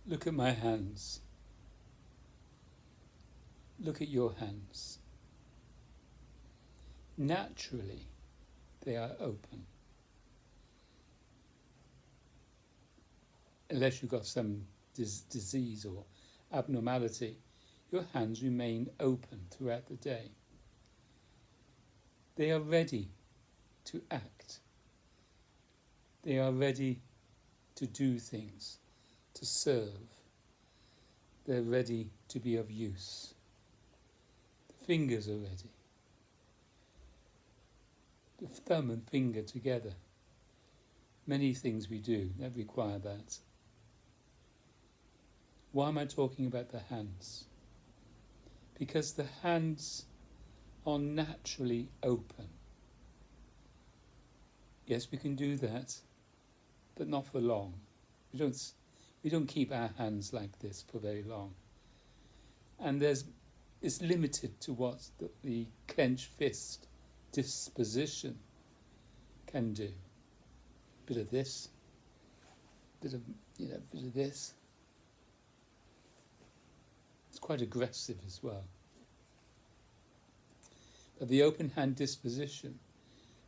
Look at my hands. Look at your hands. Naturally, they are open. Unless you've got some disease or abnormality, your hands remain open throughout the day. They are ready to act. They are ready to do things, to serve. They're ready to be of use. The fingers are ready. The thumb and finger together. Many things we do that require that. Why am I talking about the hands? Because the hands are naturally open. Yes, we can do that, but not for long. We don't keep our hands like this for very long. And it's limited to what the clenched fist disposition can do. Bit of this, bit of this. It's quite aggressive as well. But the open hand disposition,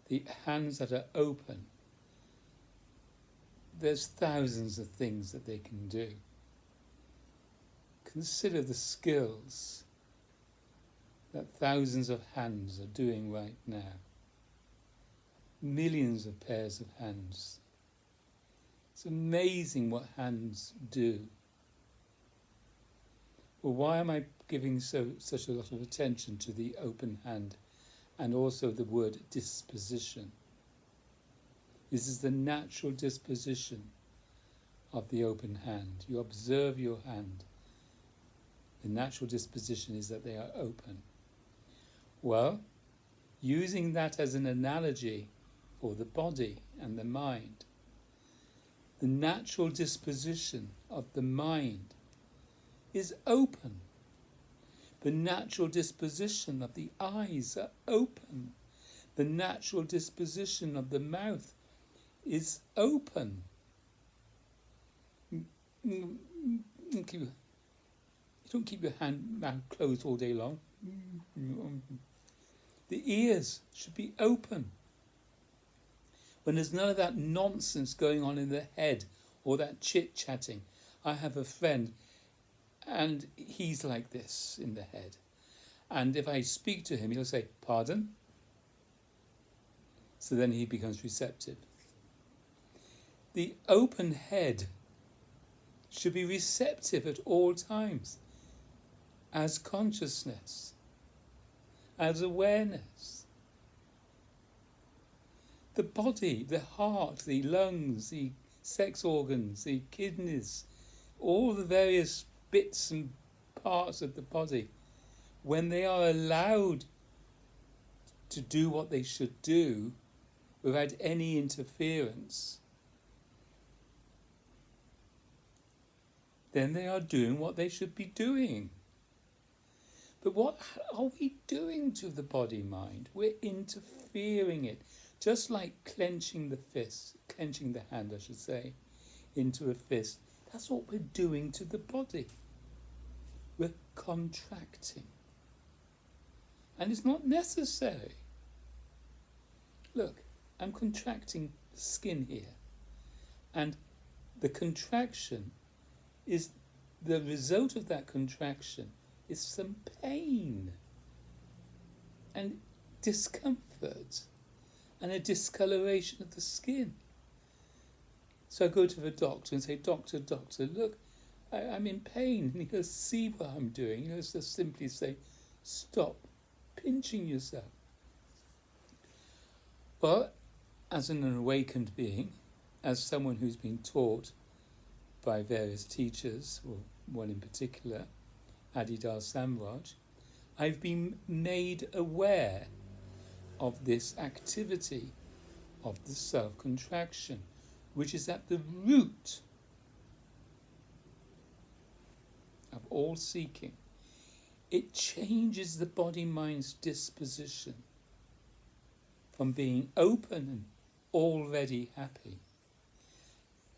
the hands that are open, there's thousands of things that they can do. Consider the skills that thousands of hands are doing right now. Millions of pairs of hands. It's amazing what hands do. Well, why am I giving such a lot of attention to the open hand and also the word disposition? This is the natural disposition of the open hand. You observe your hand. The natural disposition is that they are open. Well, using that as an analogy for the body and the mind, the natural disposition of the mind is open. The natural disposition of the eyes are open. The natural disposition of the mouth is open. You don't keep your mouth closed all day long. The ears should be open. When there's none of that nonsense going on in the head or that chit-chatting. I have a friend and he's like this in the head. And if I speak to him, he'll say, "Pardon?" So then he becomes receptive. The open head should be receptive at all times, as consciousness, as awareness. The body, the heart, the lungs, the sex organs, the kidneys, all the various bits and parts of the body, when they are allowed to do what they should do without any interference, then they are doing what they should be doing. But what are we doing to the body-mind? We're interfering it. Just like clenching the hand, I should say, into a fist. That's what we're doing to the body. We're contracting. And it's not necessary. Look, I'm contracting the skin here. And the contraction is, the result of that contraction is some pain and discomfort and a discoloration of the skin. So I go to the doctor and say, doctor, look, I'm in pain. And he'll see what I'm doing. He'll just simply say, stop pinching yourself. Well, as an awakened being, as someone who's been taught by various teachers, or one in particular, Adidar Samraj, I've been made aware of this activity of the self-contraction, which is at the root of all seeking. It changes the body-mind's disposition from being open and already happy,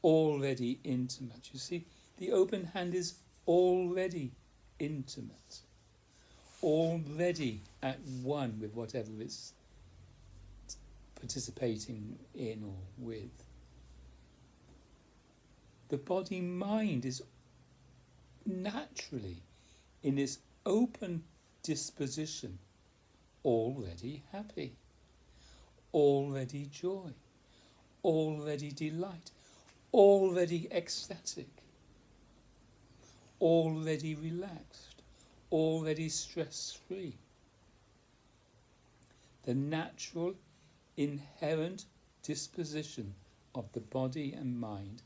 already intimate. You see, The open hand is already intimate, already at one with whatever it's participating in or with. The body-mind is naturally, in its open disposition, already happy, already joy, already delight, already ecstatic, already relaxed, already stress-free. The natural, inherent disposition of the body and mind,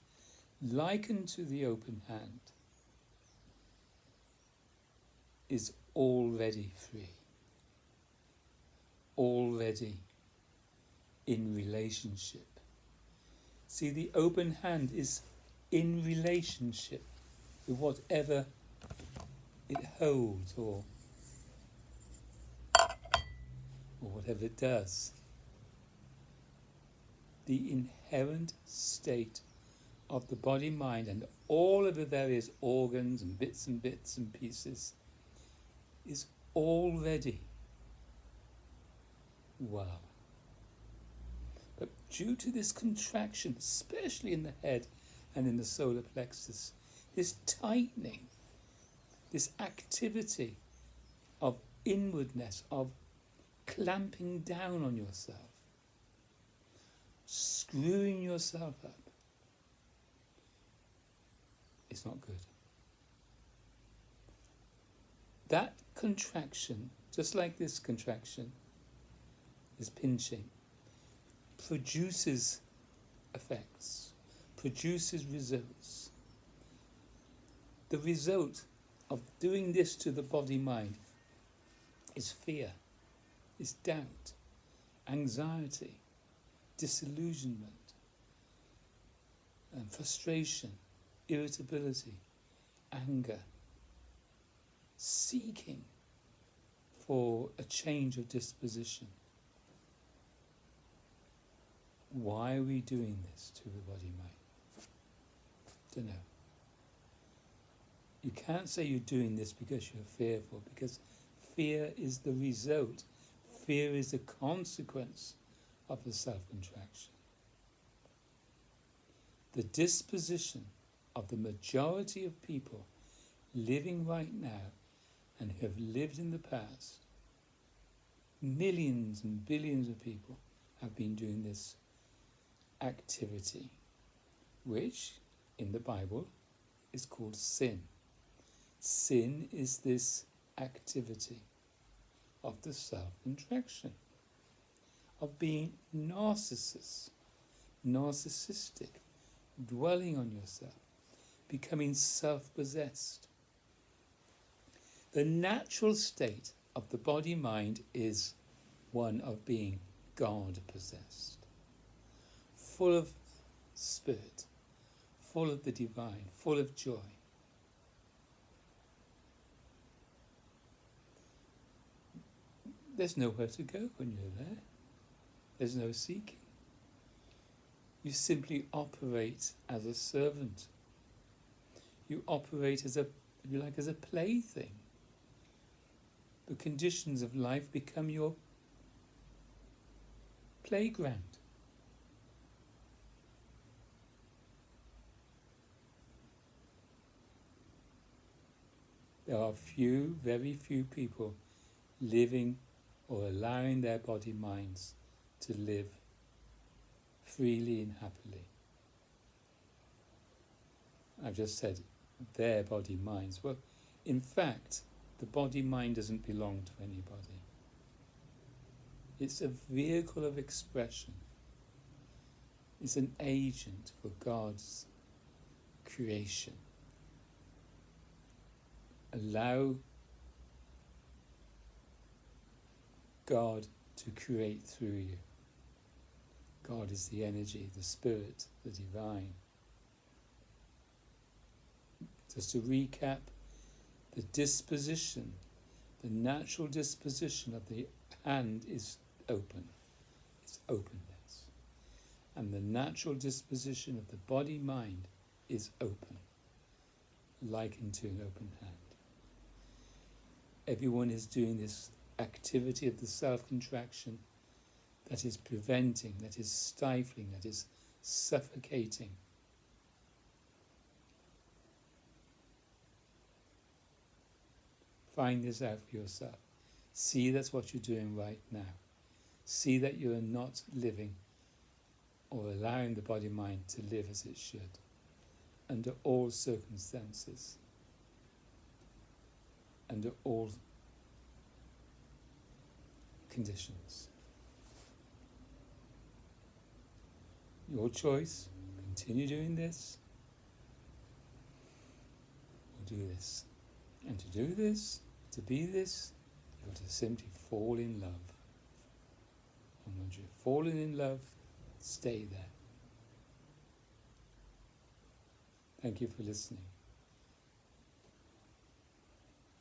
likened to the open hand, is already free, already in relationship. See, the open hand is in relationship with whatever it holds or whatever it does. The inherent state of the body, mind, and all of the various organs and bits and pieces is already well. But due to this contraction, especially in the head and in the solar plexus, this tightening, this activity of inwardness, of clamping down on yourself, screwing yourself up, it's not good. That contraction, just like this contraction, this pinching, produces effects, produces results. The result of doing this to the body-mind is fear, is doubt, anxiety, disillusionment, and frustration, irritability, anger, seeking for a change of disposition. Why are we doing this to the body-mind? Don't know. You can't say you're doing this because you're fearful, because fear is the result. Fear is the consequence of the self-contraction. The disposition of the majority of people living right now and who have lived in the past, millions and billions of people have been doing this activity, which in the Bible is called sin. Sin is this activity of the self-contraction, of being narcissistic, dwelling on yourself, becoming self-possessed. The natural state of the body-mind is one of being God-possessed, full of spirit, full of the divine, full of joy. There's nowhere to go when you're there. There's no seeking. You simply operate as a servant. You operate as a, if you like, as a plaything. The conditions of life become your playground. There are few, very few people living or allowing their body-minds to live freely and happily. I've just said their body-minds. Well, in fact, the body-mind doesn't belong to anybody. It's a vehicle of expression. It's an agent for God's creation. Allow God to create through you. God is the energy, the spirit, the divine. Just to recap, the disposition, the natural disposition of the hand is open. It's openness. And the natural disposition of the body-mind is open. likened to an open hand. Everyone is doing this activity of the self-contraction that is preventing, that is stifling, that is suffocating. Find this out for yourself. See that's what you're doing right now. See that you are not living or allowing the body-mind to live as it should, under all circumstances, under all conditions. Your choice, continue doing this, or do this. And to do this, to be this, you've got to simply fall in love. And once you've fallen in love, stay there. Thank you for listening.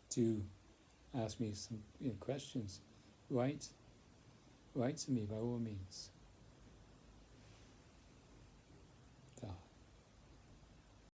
Do ask me some questions. Write to me by all means.